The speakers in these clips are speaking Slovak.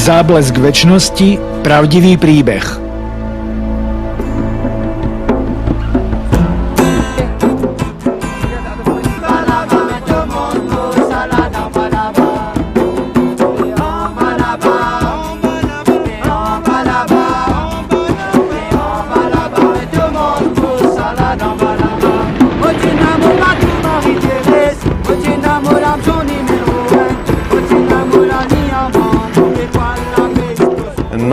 Záblesk večnosti, pravdivý príbeh.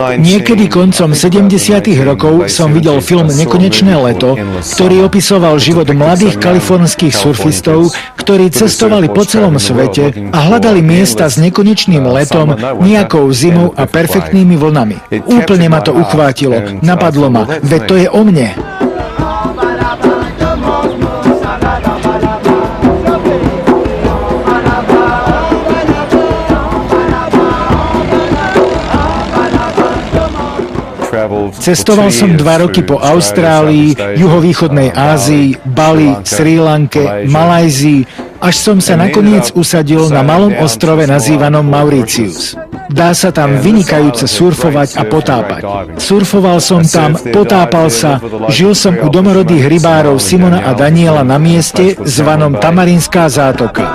Niekedy koncom 70. rokov som videl film Nekonečné leto, ktorý opisoval život mladých kalifornských surfistov, ktorí cestovali po celom svete a hľadali miesta s nekonečným letom, nejakou zimou a perfektnými vlnami. Úplne ma to uchvátilo, napadlo ma, veď to je o mne. Cestoval som 2 roky po Austrálii, juhovýchodnej Ázii, Bali, Srí Lanke, Malajzii, až som sa nakoniec usadil na malom ostrove nazývanom Mauritius. Dá sa tam vynikajúce surfovať a potápať. Surfoval som tam, potápal sa, žil som u domorodých rybárov Simona a Daniela na mieste zvanom Tamarinská zátoka.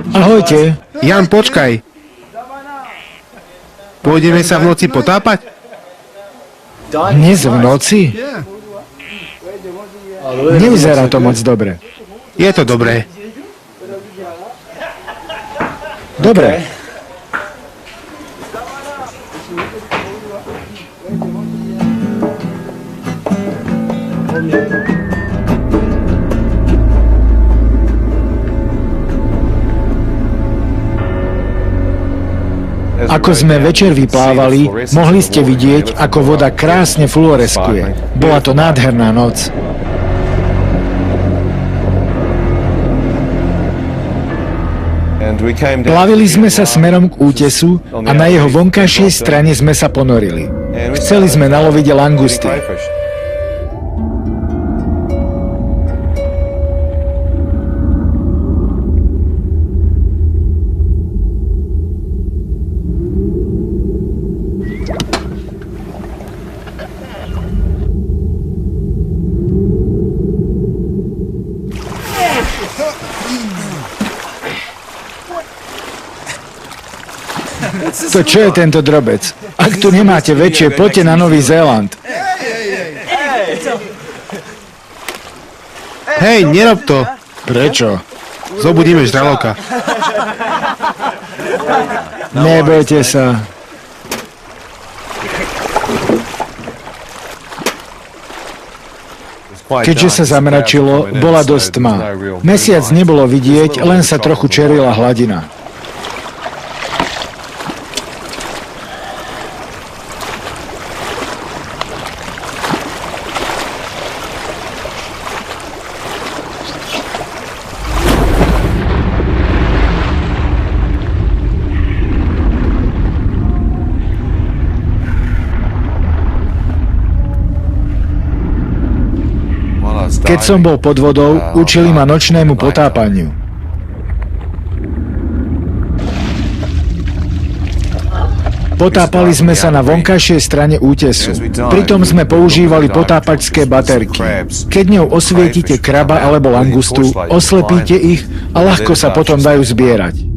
Ahojte. Jan, počkaj. Pôjdeme sa v noci potápať? Dnes v noci? Nevyzerá to moc dobre. Je to dobré. Dobre. Ako sme večer vyplávali, mohli ste vidieť, ako voda krásne fluoreskuje. Bola to nádherná noc. Plavili sme sa smerom k útesu a na jeho vonkajšej strane sme sa ponorili. Chceli sme naloviť langusty. To čo je tento drobec? Ak tu nemáte väčšie, poďte na Nový Zéland. Hej, nerob to. Prečo? Zobudíme žraloka. Nebojte sa. Keďže sa zamračilo, bola dosť tma. Mesiac nebolo vidieť, len sa trochu čerila hladina. Keď som bol pod vodou, učili ma nočnému potápaniu. Potápali sme sa na vonkajšej strane útesu. Pritom sme používali potápačské baterky. Keď ňou osvietite kraba alebo langustu, oslepíte ich a ľahko sa potom dajú zbierať.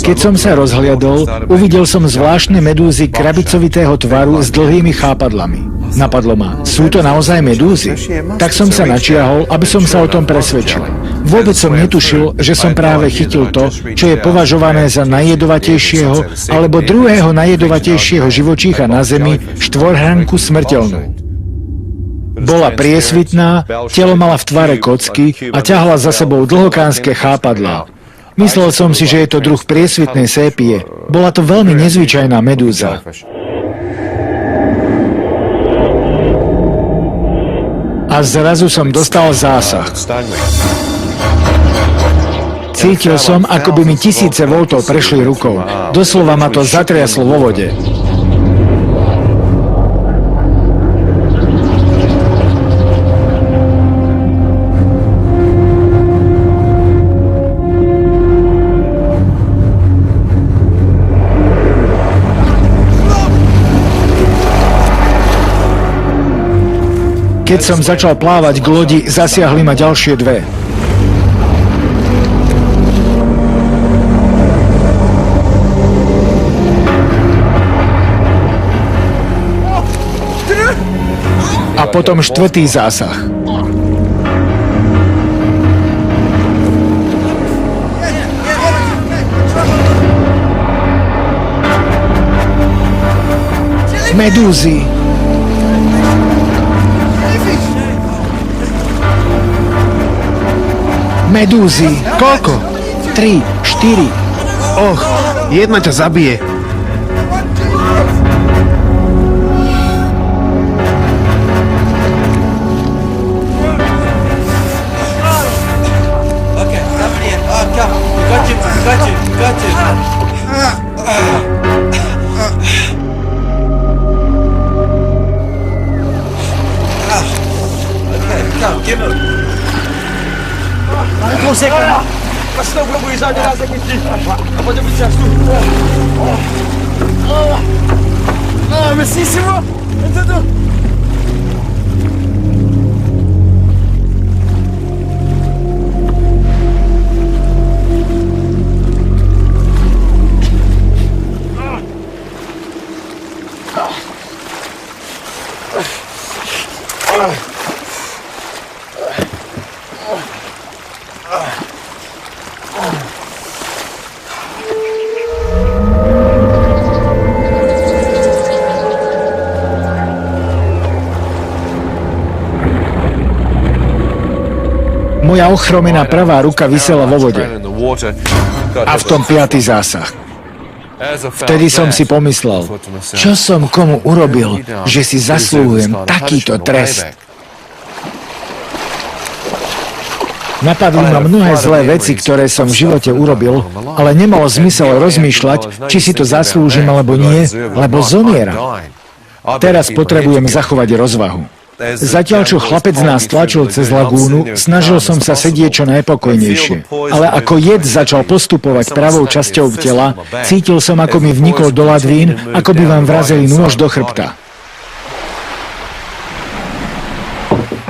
Keď som sa rozhliadol, uvidel som zvláštne medúzy krabicovitého tvaru s dlhými chápadlami. Napadlo ma, sú to naozaj medúzy? Tak som sa načiahol, aby som sa o tom presvedčil. Vôbec som netušil, že som práve chytil to, čo je považované za najjedovatejšieho alebo druhého najjedovatejšieho živočícha na Zemi, štvorhranku smrteľnú. Bola priesvitná, telo mala v tvare kocky a ťahla za sebou dlhokánske chápadlá. Myslel som si, že je to druh priesvitnej sépie. Bola to veľmi nezvyčajná medúza. A zrazu som dostal zásah. Cítil som, ako by mi tisíce voltov prešli rukou. Doslova ma to zatriaslo vo vode. Keď som začal plávať k lodi, zasiahli ma ďalšie dve. A potom štvrtý zásah. Medúzy. Medúzy. Koľko? 3, 4. Och, jedna ťa zabije. Moja ochromená pravá ruka visela vo vode. A v tom 5. zásah. Vtedy som si pomyslel, čo som komu urobil, že si zaslúhujem takýto trest. Napadli ma mnohé zlé veci, ktoré som v živote urobil, ale nemalo zmysel rozmýšľať, či si to zaslúžim alebo nie, lebo zomieram. Teraz potrebujem zachovať rozvahu. Zatiaľ, čo chlapec nás tlačil cez lagúnu, snažil som sa sedieť čo najpokojnejšie. Ale ako jed začal postupovať pravou časťou tela, cítil som, ako mi vnikol do ladvín, ako by vám vrazili nôž do chrbta.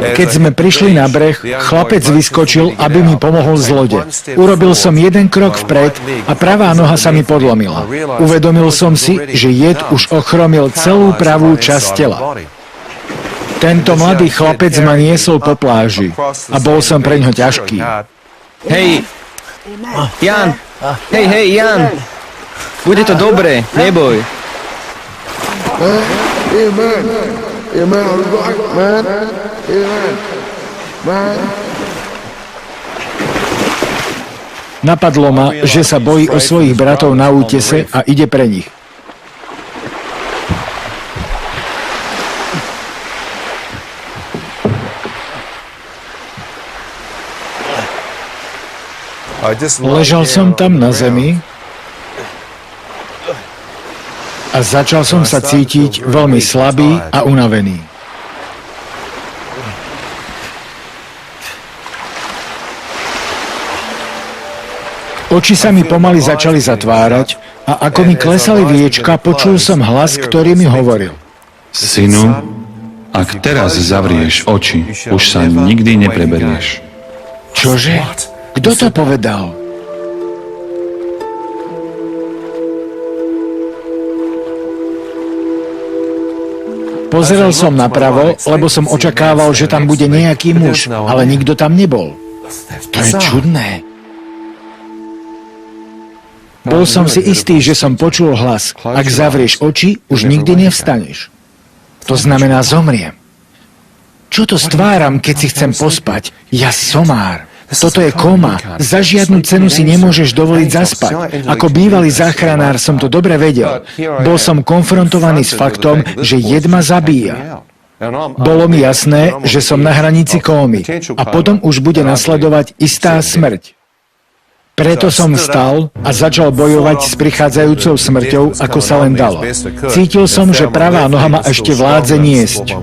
Keď sme prišli na breh, chlapec vyskočil, aby mi pomohol z lode. Urobil som jeden krok vpred a pravá noha sa mi podlomila. Uvedomil som si, že jed už ochromil celú pravú časť tela. Tento mladý chlapec ma niesol po pláži a bol som pre ňo ťažký. Hej, Jan! Hej, Jan! Bude to dobré, neboj. Napadlo ma, že sa bojí o svojich bratov na útese a ide pre nich. Ležal som tam na zemi a začal som sa cítiť veľmi slabý a unavený. Oči sa mi pomaly začali zatvárať a ako mi klesali viečka, počul som hlas, ktorý mi hovoril. Synu, ak teraz zavrieš oči, už sa nikdy nepreberieš. Čože? Kto to povedal? Pozrel som napravo, lebo som očakával, že tam bude nejaký muž, ale nikto tam nebol. To je čudné. Bol som si istý, že som počul hlas. Ak zavrieš oči, už nikdy nevstaneš. To znamená zomriem. Čo to stváram, keď si chcem pospať? Ja somár. Toto je koma. Za žiadnu cenu si nemôžeš dovoliť zaspať. Ako bývalý záchranár som to dobre vedel. Bol som konfrontovaný s faktom, že jed ma zabíja. Bolo mi jasné, že som na hranici kómy a potom už bude nasledovať istá smrť. Preto som vstal a začal bojovať s prichádzajúcou smrťou, ako sa len dalo. Cítil som, že pravá noha ma ešte vládze niesť.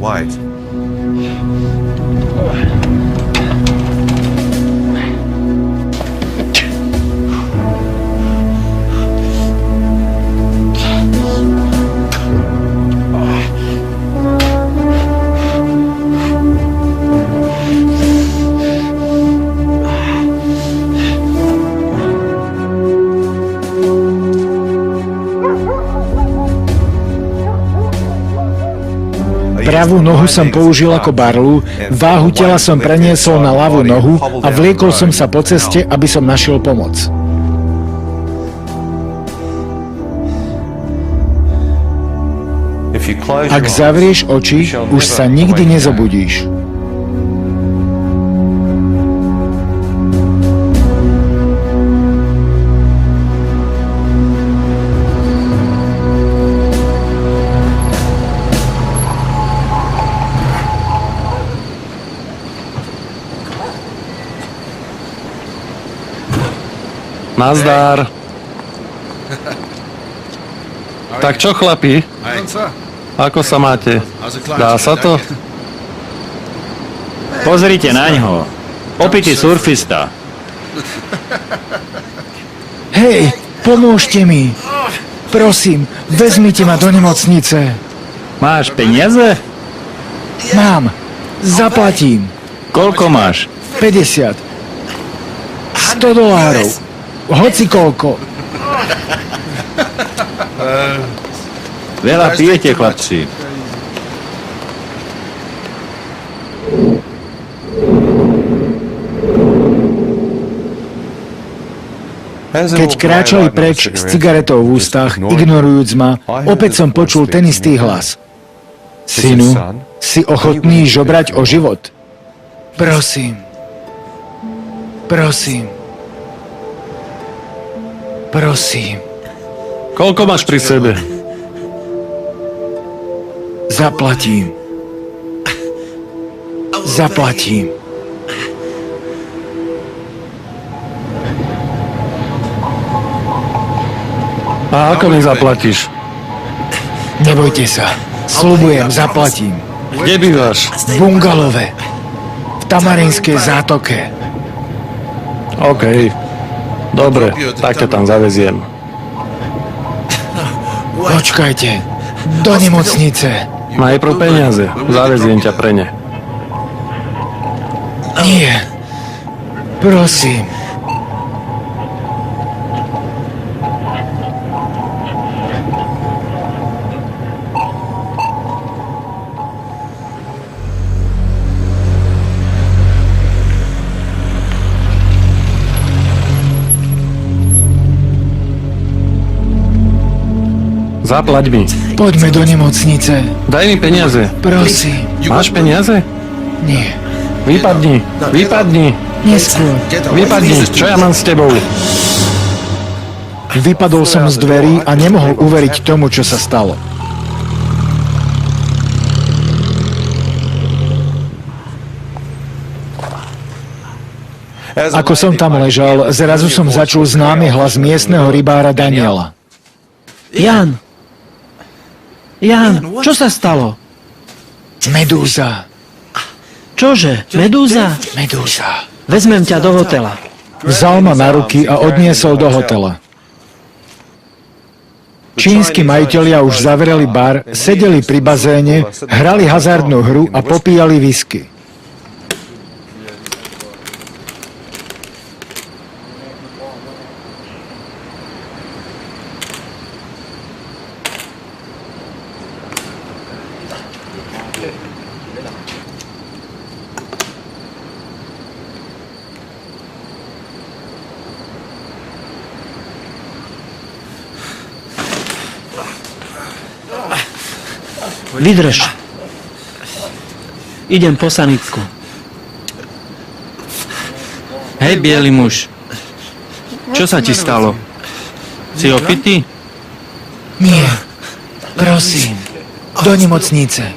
Pravú nohu som použil ako barlu, váhu tela som preniesol na ľavú nohu a vliekol som sa po ceste, aby som našiel pomoc. Ak zavrieš oči, už sa nikdy nezobudíš. Nazdar. Tak čo, chlapi? Ako sa máte? Dá sa to? Pozrite na ňo. Opitý surfista. Hej, pomôžte mi. Prosím, vezmite ma do nemocnice. Máš peniaze? Mám. Zaplatím. Koľko máš? 50. $100. Hoci koľko. Veľa pijete, chlapci. Keď kráčali preč s cigaretou v ústach, ignorujúc ma, opäť som počul ten istý hlas. Synu, si ochotný žobrať o život? Prosím. Prosím. Prosím. Koľko máš pri sebe? Zaplatím. Zaplatím. A ako mi zaplatíš? Nebojte sa. Sľubujem, zaplatím. Kde bývaš? V bungalove. V Tamarínskej zátoke. OK. Dobre, tak ťa tam zaveziem. Počkajte. Do nemocnice. Najprv peniaze. Zaveziem ťa pre ne. Nie. Prosím. Zaplať mi. Poďme do nemocnice. Daj mi peniaze. Prosím. Máš peniaze? Nie. Vypadni. Neskôr. Vypadni. Čo ja mám s tebou? Vypadol som z dverí a nemohol uveriť tomu, čo sa stalo. Ako som tam ležal, zrazu som začul známy hlas miestneho rybára Daniela. Jan, čo sa stalo? Medúza, Čože? Medúza? medúza. Vezmem ťa do hotela. Vzal ma na ruky a odniesol do hotela. Čínsky majitelia už zavreli bar, sedeli pri bazéne, hrali hazardnú hru a popíjali whisky. Vydrž. Idem po sanitku. Hej, biely muž. Čo sa ti stalo? Si opitý? Nie, prosím, do nemocnice.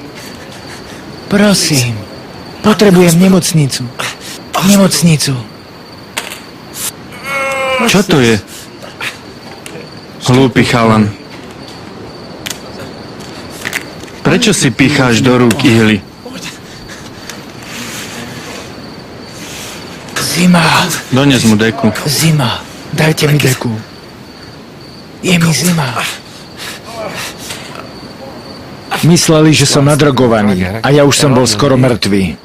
Prosím, potrebujem nemocnicu. Nemocnicu. Čo to je? Hlúpy chalan. Prečo si picháš do rúk ihly? Zima, Dones mu deku. zima, dajte mi deku. Je mi zima. Mysleli, že som nadrogovaný a ja už som bol skoro mŕtvý.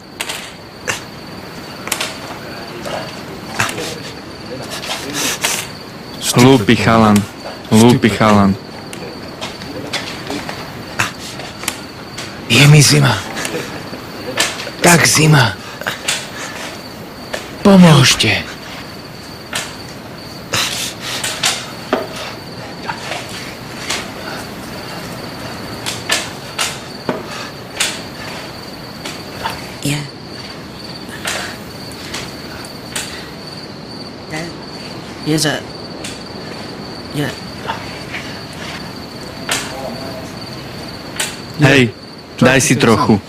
Hlúpy chalan. Hlúpy chalan. Je mi zima. Tak zima. Pomôžte. Yeah. Yes, yeah. Hej, daj si trochu.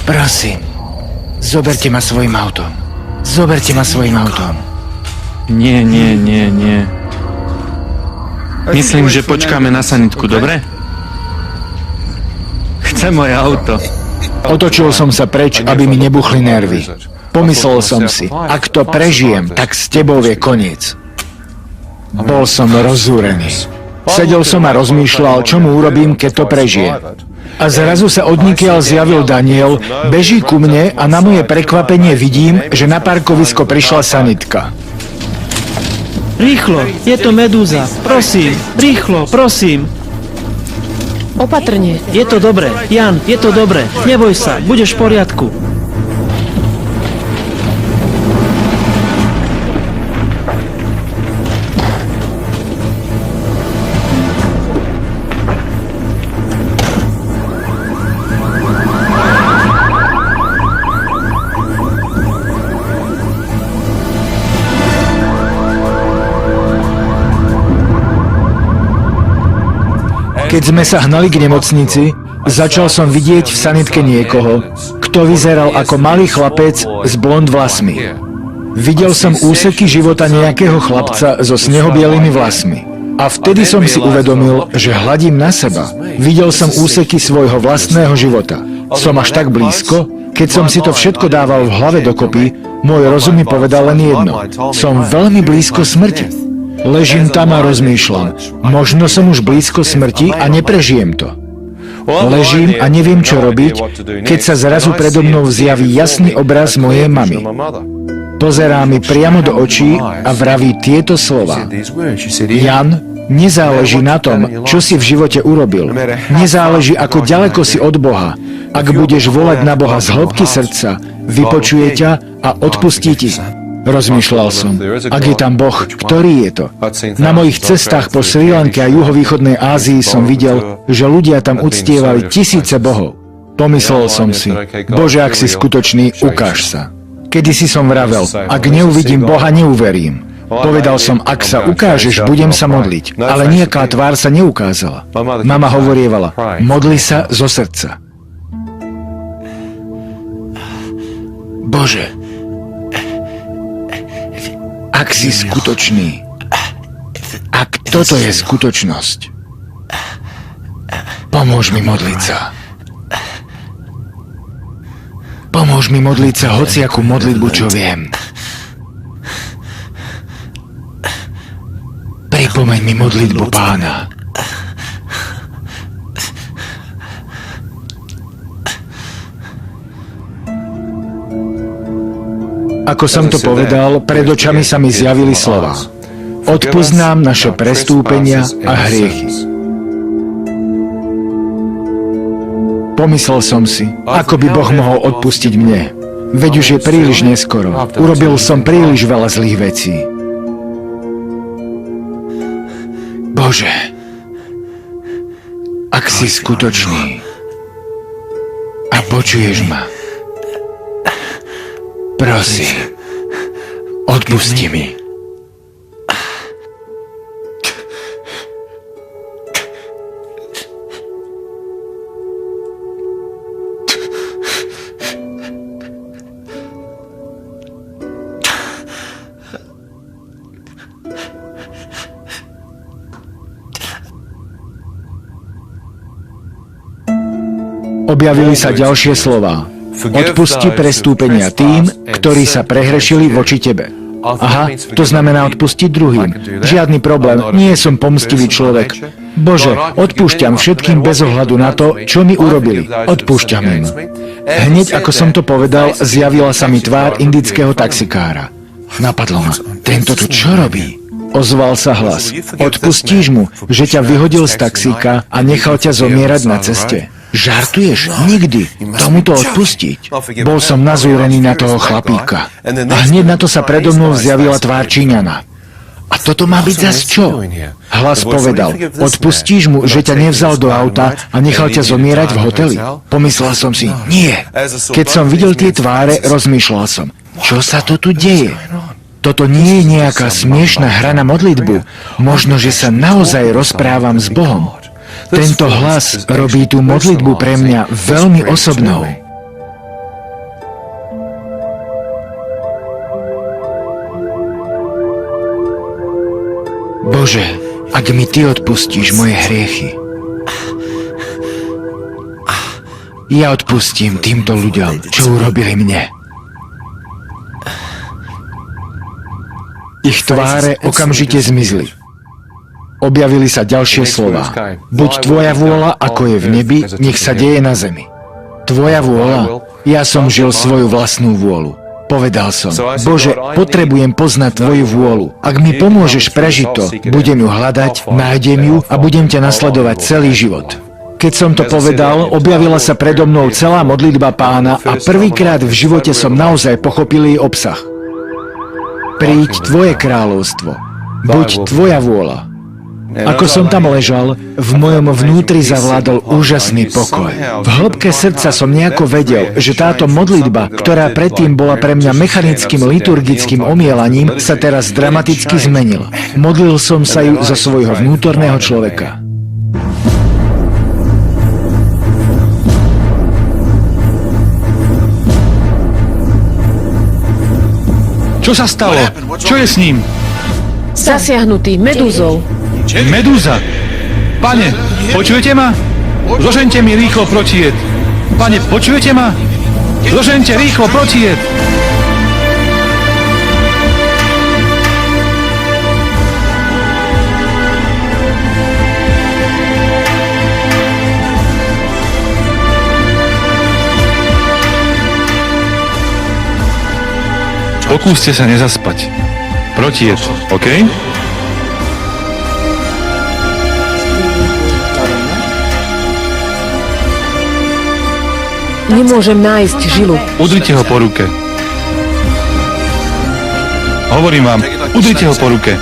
Prosím, zoberte ma svojim autom. Zoberte ma svojim autom. Nie, nie, nie, nie. Myslím, že počkáme na sanitku, dobre? Chcem moje auto. Otočil som sa preč, aby mi nebuchli nervy. Pomyslel som si, ak to prežijem, tak s tebou je koniec. Bol som rozúrený. Sedel som a rozmýšľal, čo mu urobím, keď to prežijem. A zrazu sa odnikiaľ zjavil Daniel, beží ku mne a na moje prekvapenie vidím, že na parkovisko prišla sanitka. Rýchlo, je to medúza. Prosím, rýchlo, prosím. Opatrne. Je to dobre, Jan, je to dobre. Neboj sa, budeš v poriadku. Keď sme sa hnali k nemocnici, začal som vidieť v sanitke niekoho, kto vyzeral ako malý chlapec s blond vlasmi. Videl som úseky života nejakého chlapca so snehobielými vlasmi. A vtedy som si uvedomil, že hľadím na seba. Videl som úseky svojho vlastného života. Som až tak blízko, keď som si to všetko dával v hlave dokopy, môj rozum mi povedal len jedno. Som veľmi blízko smrti. Ležím tam a rozmýšľam. Možno som už blízko smrti a neprežijem to. Ležím a neviem, čo robiť, keď sa zrazu predo mnou zjaví jasný obraz mojej mamy. Pozerá mi priamo do očí a vraví tieto slova. Jan, nezáleží na tom, čo si v živote urobil. Nezáleží, ako ďaleko si od Boha. Ak budeš volať na Boha z hĺbky srdca, vypočuje ťa a odpustí ti. Rozmýšľal som, ak je tam Boh, ktorý je to? Na mojich cestách po Srí Lanke a juhovýchodnej Ázii som videl, že ľudia tam uctievali tisíce bohov. Pomyslel som si, Bože, ak si skutočný, ukáž sa. Kedysi som vravel, ak neuvidím Boha, neuverím. Povedal som, ak sa ukážeš, budem sa modliť. Ale nejaká tvár sa neukázala. Mama hovorievala, modli sa zo srdca. Bože, ak si skutočný, ak toto je skutočnosť, pomôž mi modliť sa. Pomôž mi modliť sa hociakú modlitbu, čo viem. Pripomeň mi modlitbu Pána. Ako som to povedal, pred očami sa mi zjavili slova. Odpusť nám naše prestúpenia a hriechy. Pomyslel som si, ako by Boh mohol odpustiť mne. Veď už je príliš neskoro. Urobil som príliš veľa zlých vecí. Bože, ak si skutočný a počuješ ma, prosím, odpusti mi. Objavili sa ďalšie slová. Odpusti prestúpenia tým, ktorí sa prehrešili voči tebe. Aha, to znamená odpustiť druhým. Žiadny problém, nie som pomstivý človek. Bože, odpúšťam všetkým bez ohľadu na to, čo mi urobili. Odpúšťam im. Hneď ako som to povedal, zjavila sa mi tvár indického taxikára. Napadlo ma, tento tu čo robí? Ozval sa hlas. Odpustíš mu, že ťa vyhodil z taxíka a nechal ťa zomierať na ceste? Žartuješ? Nikdy. Tomuto odpustiť. Bol som nazúrený na toho chlapíka. A hneď na to sa predo mnou zjavila tvár Číňana. A toto má byť zas čo? Hlas povedal, odpustíš mu, že ťa nevzal do auta a nechal ťa zomierať v hoteli? Pomyslel som si, nie. Keď som videl tie tváre, rozmýšľal som, čo sa to tu deje? Toto nie je nejaká smiešná hra na modlitbu. Možno, že sa naozaj rozprávam s Bohom. Tento hlas robí tú modlitbu pre mňa veľmi osobnou. Bože, ak mi Ty odpustíš moje hriechy, ja odpustím týmto ľuďom, čo urobili mne. Ich tváre okamžite zmizli. Objavili sa ďalšie slová. Buď tvoja vôľa, ako je v nebi, nech sa deje na zemi. Tvoja vôľa? Ja som žil svoju vlastnú vôľu. Povedal som, Bože, potrebujem poznať tvoju vôľu. Ak mi pomôžeš prežiť to, budem ju hľadať, nájdem ju a budem ťa nasledovať celý život. Keď som to povedal, objavila sa predo mnou celá modlitba Pána a prvýkrát v živote som naozaj pochopil jej obsah. Príď tvoje kráľovstvo. Buď tvoja vôľa. Ako som tam ležal, v mojom vnútri zavládol úžasný pokoj. V hĺbke srdca som nejako vedel, že táto modlitba, ktorá predtým bola pre mňa mechanickým liturgickým omielaním, sa teraz dramaticky zmenila. Modlil som sa ju zo svojho vnútorného človeka. Čo sa stalo? Čo je s ním? Zasiahnutý medúzou. Medúza! Pane, počujete ma? Zožeňte mi rýchlo protijed. Pane, počujete ma? Zožeňte rýchlo protijed. Pokúste sa nezaspať. Protijed, OK? Nemôžem nájsť žilu. Udrite ho po ruke. Hovorím vám, udrite ho po ruke.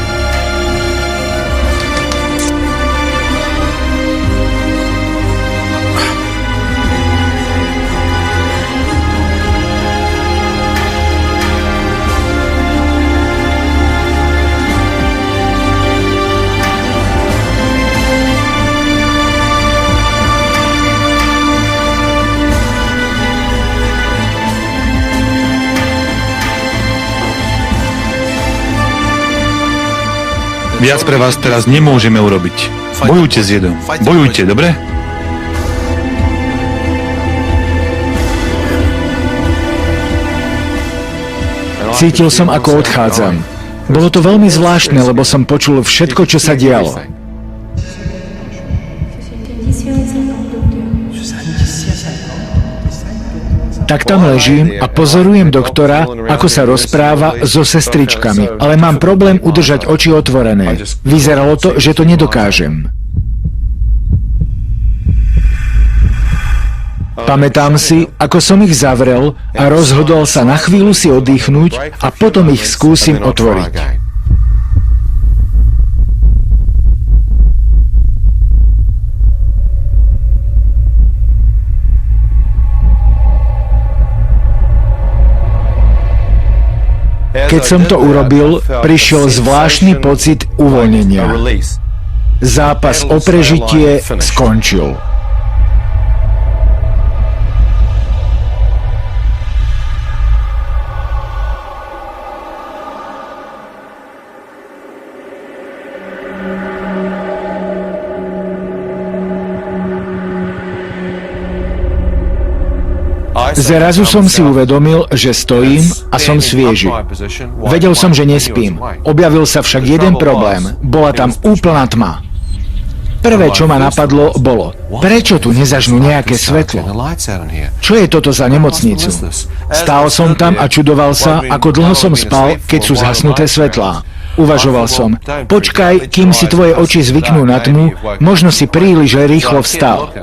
Viac pre vás teraz nemôžeme urobiť. Bojujte s jedom. Bojujte, dobre? Cítil som, ako odchádzam. Bolo to veľmi zvláštne, lebo som počul všetko, čo sa dialo. Tak tam ležím a pozorujem doktora, ako sa rozpráva so sestričkami, ale mám problém udržať oči otvorené. Vyzeralo to, že to nedokážem. Pamätám si, ako som ich zavrel a rozhodol sa na chvíľu si oddychnúť a potom ich skúsim otvoriť. Keď som to urobil, prišiel zvláštny pocit uvoľnenia. Zápas o prežitie skončil. Zrazu som si uvedomil, že stojím a som svieži. Vedel som, že nespím. Objavil sa však jeden problém. Bola tam úplná tma. Prvé, čo ma napadlo, bolo, prečo tu nezažnú nejaké svetlo? Čo je toto za nemocnicu? Stál som tam a čudoval sa, ako dlho som spal, keď sú zhasnuté svetlá. Uvažoval som, počkaj, kým si tvoje oči zvyknú na tmu, možno si príliš rýchlo vstal.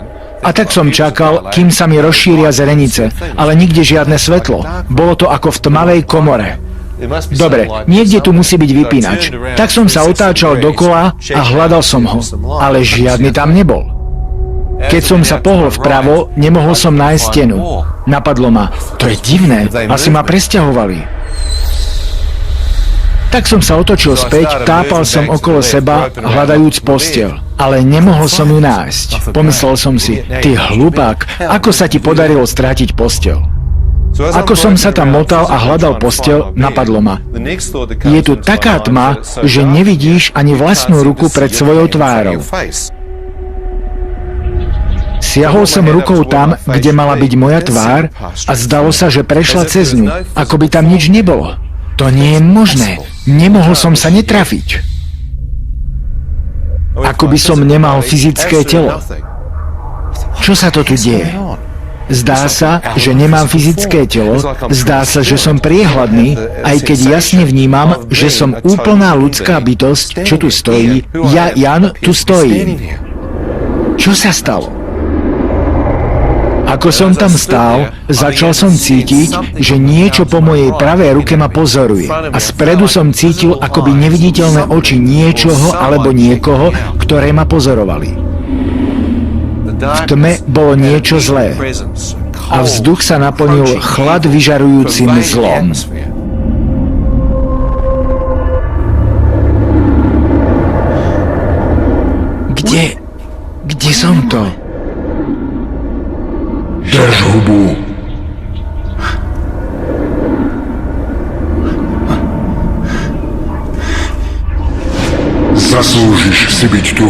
A tak som čakal, kým sa mi rozšíria zrenice, ale nikde žiadne svetlo. Bolo to ako v tmavej komore. Dobre, niekde tu musí byť vypínač. Tak som sa otáčal dokola a hľadal som ho, ale žiadny tam nebol. Keď som sa pohol vpravo, nemohol som nájsť stenu. Napadlo ma, to je divné, asi ma presťahovali. Tak som sa otočil späť, tápal som okolo seba, hľadajúc posteľ. Ale nemohol som ju nájsť. Pomyslel som si, ty hlupák, ako sa ti podarilo strátiť posteľ? Ako som sa tam motal a hľadal posteľ, napadlo ma. Je tu taká tma, že nevidíš ani vlastnú ruku pred svojou tvárou. Siahol som rukou tam, kde mala byť moja tvár a zdalo sa, že prešla cez ňu, ako by tam nič nebolo. To nie je možné. Nemohol som sa netrafiť. Ako by som nemal fyzické telo. Čo sa to tu deje? Zdá sa, že nemám fyzické telo, zdá sa, že som priehľadný, aj keď jasne vnímam, že som úplná ľudská bytosť, čo tu stojí. Ja, Jan, tu stojím. Čo sa stalo? Ako som tam stál, začal som cítiť, že niečo po mojej pravej ruke ma pozoruje. A spredu som cítil akoby neviditeľné oči niečoho alebo niekoho, ktoré ma pozorovali. V tme bolo niečo zlé. A vzduch sa naplnil chlad vyžarujúcim zlom. Kde som to? Drž hubu. Zaslúžiš si byť tu.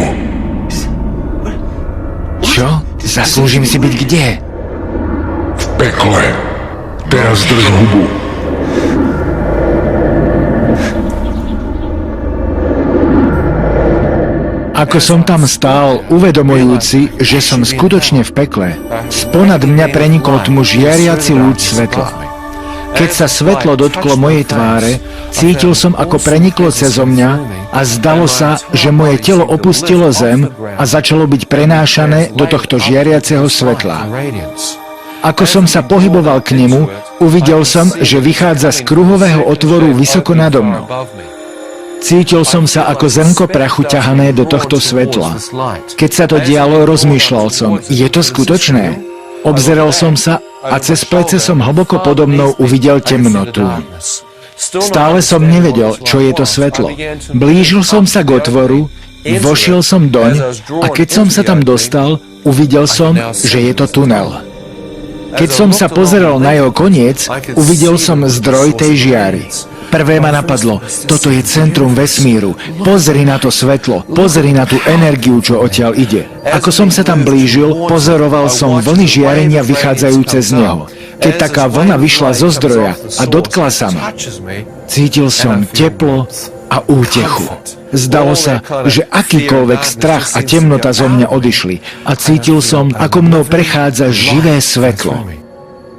Čo? Zaslúžim si byť kde? V pekle. Teraz drž hubu. Ako som tam stál, uvedomujúci, že som skutočne v pekle, sponad mňa prenikol tmu žiariaci lúč svetla. Keď sa svetlo dotklo mojej tváre, cítil som, ako preniklo cezo mňa a zdalo sa, že moje telo opustilo zem a začalo byť prenášané do tohto žiariaceho svetla. Ako som sa pohyboval k nemu, uvidel som, že vychádza z kruhového otvoru vysoko nado mnou. Cítil som sa ako zrnko prachu ťahané do tohto svetla. Keď sa to dialo, rozmýšľal som, je to skutočné? Obzeral som sa a cez plece som hlboko podo mnou uvidel temnotu. Stále som nevedel, čo je to svetlo. Blížil som sa k otvoru, vošiel som doň a keď som sa tam dostal, uvidel som, že je to tunel. Keď som sa pozeral na jeho koniec, uvidel som zdroj tej žiary. Prvé ma napadlo, toto je centrum vesmíru. Pozri na to svetlo, pozri na tú energiu, čo odtiaľ ide. Ako som sa tam blížil, pozoroval som vlny žiarenia vychádzajúce z neho. Keď taká vlna vyšla zo zdroja a dotkla sa ma, cítil som teplo a útechu. Zdalo sa, že akýkoľvek strach a temnota zo mňa odišli a cítil som, ako mnou prechádza živé svetlo.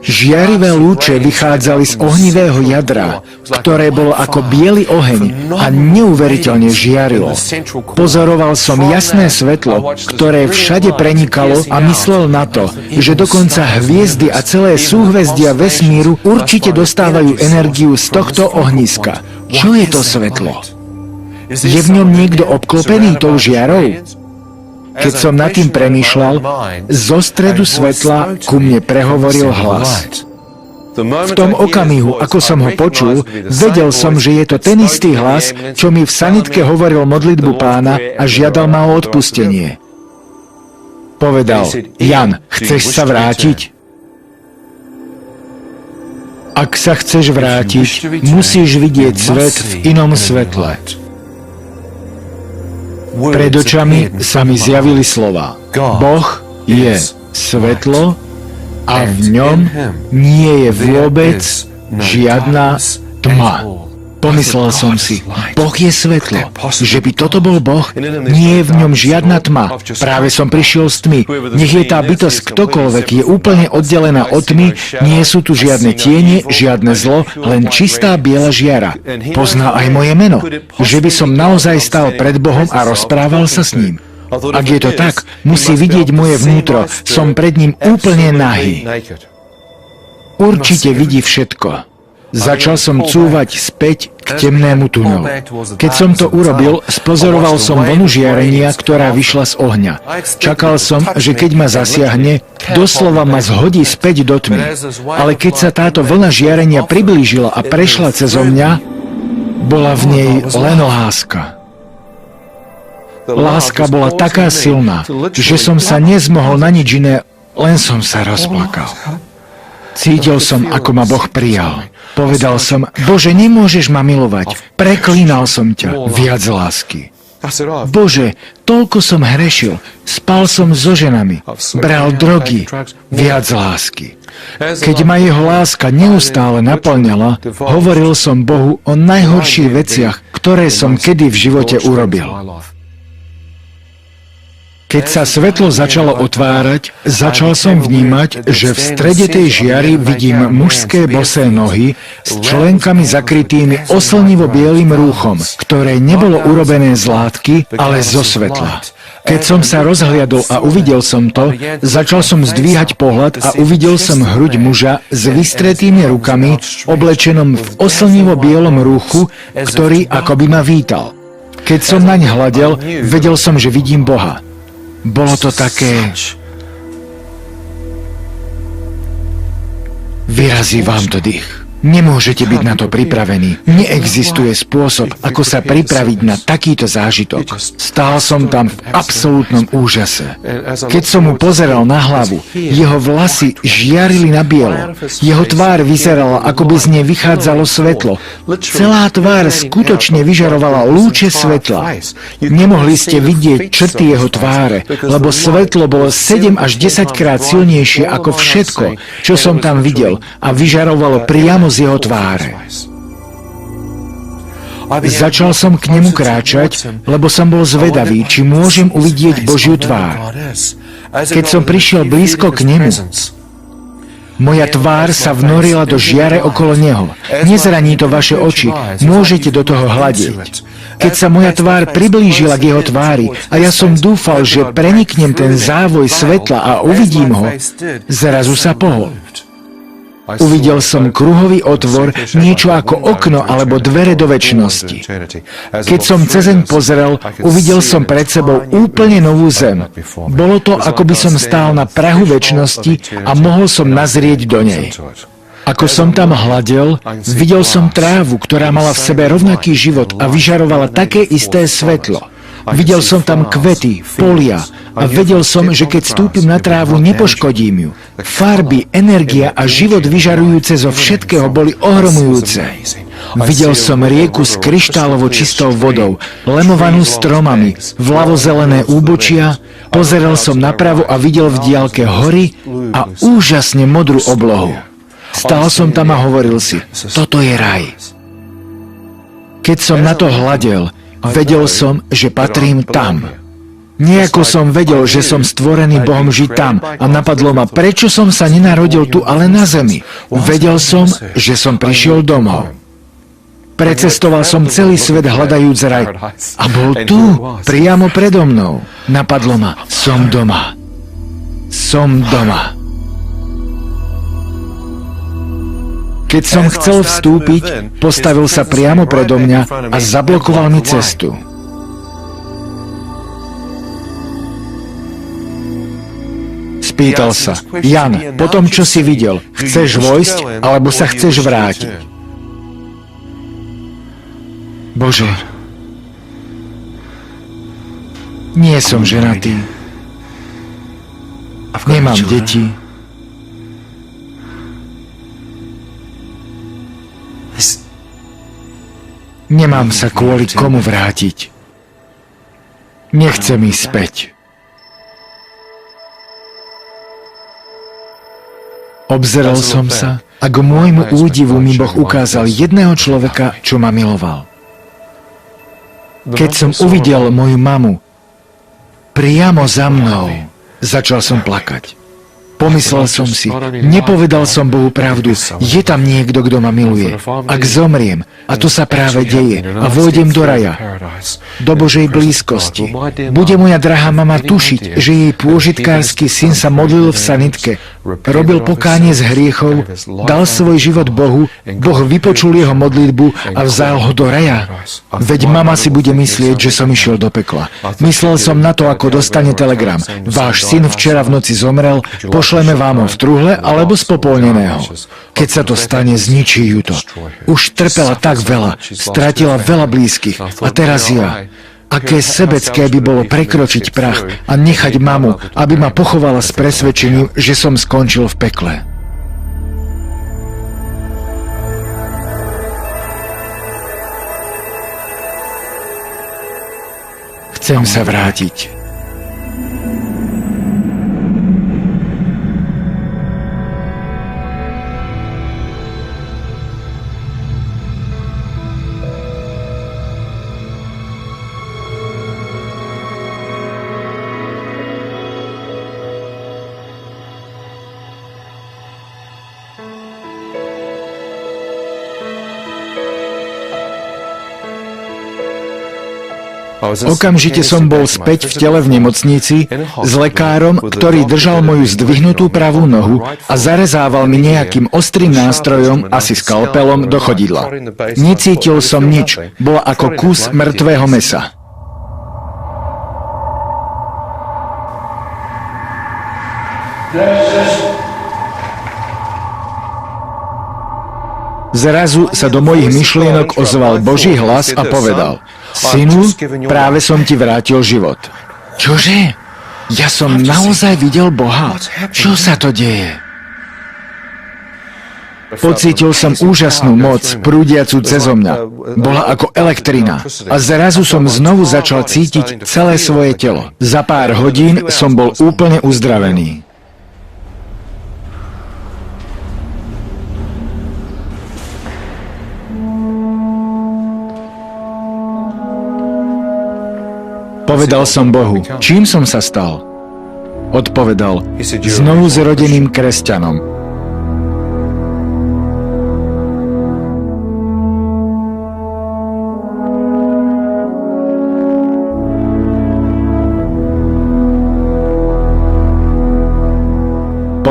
Žiarivé lúče vychádzali z ohnivého jadra, ktoré bolo ako biely oheň a neuveriteľne žiarilo. Pozoroval som jasné svetlo, ktoré všade prenikalo a myslel na to, že dokonca hviezdy a celé súhvezdia vesmíru určite dostávajú energiu z tohto ohniska. Čo je to svetlo? Je v ňom niekto obklopený tou žiarou? Keď som nad tým premýšľal, zo stredu svetla ku mne prehovoril hlas. V tom okamihu, ako som ho počul, vedel som, že je to ten istý hlas, čo mi v sanitke hovoril modlitbu Pána a žiadal ma o odpustenie. Povedal, Jan, chceš sa vrátiť? Ak sa chceš vrátiť, musíš vidieť svet v inom svetle. Pred očami sa mi zjavili slova. Boh je svetlo a v ňom nie je vôbec žiadna tma. Pomyslel som si, Boh je svetlo. Že by toto bol Boh, nie je v ňom žiadna tma. Práve som prišiel z tmy. Nech je tá bytosť ktokoľvek, je úplne oddelená od tmy, nie sú tu žiadne tiene, žiadne zlo, len čistá biela žiara. Pozná aj moje meno. Že by som naozaj stál pred Bohom a rozprával sa s ním. Ak je to tak, musí vidieť moje vnútro. Som pred ním úplne nahý. Určite vidí všetko. Začal som cúvať späť k temnému tunelu. Keď som to urobil, spozoroval som vlnu žiarenia, ktorá vyšla z ohňa. Čakal som, že keď ma zasiahne, doslova ma zhodí späť do tmy. Ale keď sa táto vlna žiarenia priblížila a prešla cezo mňa, bola v nej len láska. Láska bola taká silná, že som sa nezmohol na nič iné, len som sa rozplakal. Cítil som, ako ma Boh prijal. Povedal som, Bože, nemôžeš ma milovať. Preklínal som ťa. Viac lásky. Bože, toľko som hrešil. Spal som so ženami. Bral drogy. Viac lásky. Keď ma jeho láska neustále naplňala, hovoril som Bohu o najhorších veciach, ktoré som kedy v živote urobil. Keď sa svetlo začalo otvárať, začal som vnímať, že v strede tej žiary vidím mužské bosé nohy s členkami zakrytými oslnivo bielým rúchom, ktoré nebolo urobené z látky, ale zo svetla. Keď som sa rozhliadol a uvidel som to, začal som zdvíhať pohľad a uvidel som hruď muža s vystretými rukami, oblečenom v oslnivo bielom rúchu, ktorý akoby ma vítal. Keď som naň hľadel, vedel som, že vidím Boha. Bolo to také... Vyrazí vám to dých. Nemôžete byť na to pripravení. Neexistuje spôsob, ako sa pripraviť na takýto zážitok. Stál som tam v absolútnom úžase. Keď som mu pozeral na hlavu, jeho vlasy žiarili na bielo. Jeho tvár vyzerala, ako by z nej vychádzalo svetlo. Celá tvár skutočne vyžarovala lúče svetla. Nemohli ste vidieť črty jeho tváre, lebo svetlo bolo 7 až 10 krát silnejšie ako všetko, čo som tam videl, a vyžarovalo priamo z jeho tváre. Začal som k nemu kráčať, lebo som bol zvedavý, či môžem uvidieť Božiu tvár. Keď som prišiel blízko k nemu, Moja tvár sa vnorila do žiare okolo neho. Nezraní to vaše oči, môžete do toho hľadiť. Keď sa moja tvár priblížila k jeho tvári a ja som dúfal, že preniknem ten závoj svetla a uvidím ho, zrazu sa pohol. Uvidel som kruhový otvor, niečo ako okno alebo dvere do večnosti. Keď som cezeň pozrel, uvidel som pred sebou úplne novú zem. Bolo to, ako by som stál na prahu večnosti a mohol som nazrieť do nej. Ako som tam hľadel, videl som trávu, ktorá mala v sebe rovnaký život a vyžarovala také isté svetlo. Videl som tam kvety, polia a vedel som, že keď vstúpim na trávu, nepoškodím ju. Farby, energia a život vyžarujúce zo všetkého boli ohromujúce. Videl som rieku s kryštálovo čistou vodou, lemovanú stromami, vľavozelené úbočia, pozeral som napravo a videl v diaľke hory a úžasne modrú oblohu. Stál som tam a hovoril si, toto je raj. Keď som na to hľadel, vedel som, že patrím tam. Nejako som vedel, že som stvorený Bohom žiť tam a napadlo ma, prečo som sa nenarodil tu, ale na zemi. Vedel som, že som prišiel domov. Precestoval som celý svet hľadajúc raj a bol tu, priamo predo mnou. Napadlo ma, som doma. Som doma. Keď som chcel vstúpiť, postavil sa priamo predo mňa a zablokoval mi cestu. Spýtal sa, Jan, po tom, čo si videl, chceš vojsť, alebo sa chceš vrátiť? Bože, nie som ženatý, nemám deti, nemám sa kvôli komu vrátiť. Nechcem ísť späť. Obzeral som sa a k môjmu údivu mi Boh ukázal jedného človeka, čo ma miloval. Keď som uvidel moju mamu priamo za mnou, začal som plakať. Pomyslel som si, nepovedal som Bohu pravdu, je tam niekto, kto ma miluje. Ak zomriem, a to sa práve deje, a vôjdem do raja, do Božej blízkosti, bude moja drahá mama tušiť, že jej pôžitkársky syn sa modlil v sanitke, robil pokánie z hriechov, dal svoj život Bohu, Boh vypočul jeho modlitbu a vzal ho do raja. Veď mama si bude myslieť, že som išiel do pekla. Myslel som na to, ako dostane telegram. Váš syn včera v noci zomrel, pošleme vám ho v truhle alebo spopolneného. Keď sa to stane, zničí ju to. Už trpela tak veľa, stratila veľa blízkych. A teraz ja. Aké sebecké by bolo prekročiť prach a nechať mamu, aby ma pochovala s presvedčením, že som skončil v pekle. Chcem sa vrátiť. Okamžite som bol späť v tele v nemocnici s lekárom, ktorý držal moju zdvihnutú pravú nohu a zarezával mi nejakým ostrým nástrojom, asi skalpelom, do chodidla. Necítil som nič, bola ako kus mŕtvého mäsa. Zrazu sa do mojich myšlienok ozval Boží hlas a povedal: Synu, práve som ti vrátil život. Čože? Ja som naozaj videl Boha? Čo sa to deje? Pocítil som úžasnú moc, prúdiacu cezo mňa. Bola ako elektrina. A zrazu som znovu začal cítiť celé svoje telo. Za pár hodín som bol úplne uzdravený. Povedal som Bohu, čím som sa stal? Odpovedal, znovu zrodeným kresťanom.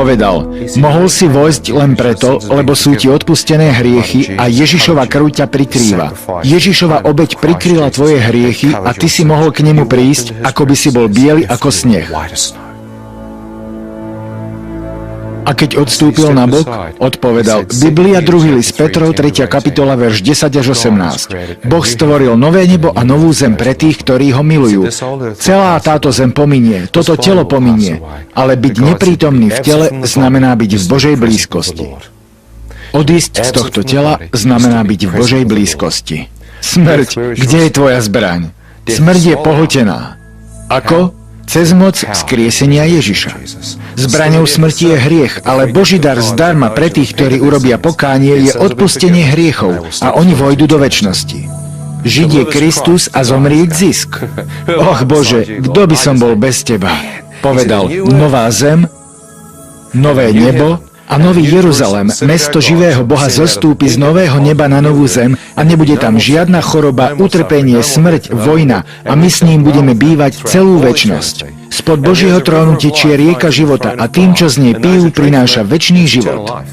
Povedal, mohol si vojsť len preto, lebo sú ti odpustené hriechy a Ježišova krv ťa prikrýva. Ježišova obeť prikryla tvoje hriechy a ty si mohol k nemu prísť, ako by si bol biely ako sneh. A keď odstúpil na bok, odpovedal, Biblia 2. list Petrov, 3. kapitola, verš 10 až 18. Boh stvoril nové nebo a novú zem pre tých, ktorí ho milujú. Celá táto zem pominie, toto telo pominie, ale byť neprítomný v tele znamená byť v Božej blízkosti. Odísť z tohto tela znamená byť v Božej blízkosti. Smrť, kde je tvoja zbraň? Smrť je pohltená. Ako? Cez moc vzkriesenia Ježiša. Zbraňou smrti je hriech, ale Boží dar zdarma pre tých, ktorí urobia pokánie, je odpustenie hriechov a oni vojdu do večnosti. Žiť je Kristus a zomrieť zisk. Och Bože, kto by som bol bez Teba? Povedal, nová zem, nové nebo a nový Jeruzalém, mesto živého Boha, zostúpi z nového neba na novú zem a nebude tam žiadna choroba, utrpenie, smrť, vojna a my s ním budeme bývať celú večnosť. Spod Božieho trónu tečie rieka života a tým, čo z nej pijú, prináša večný život.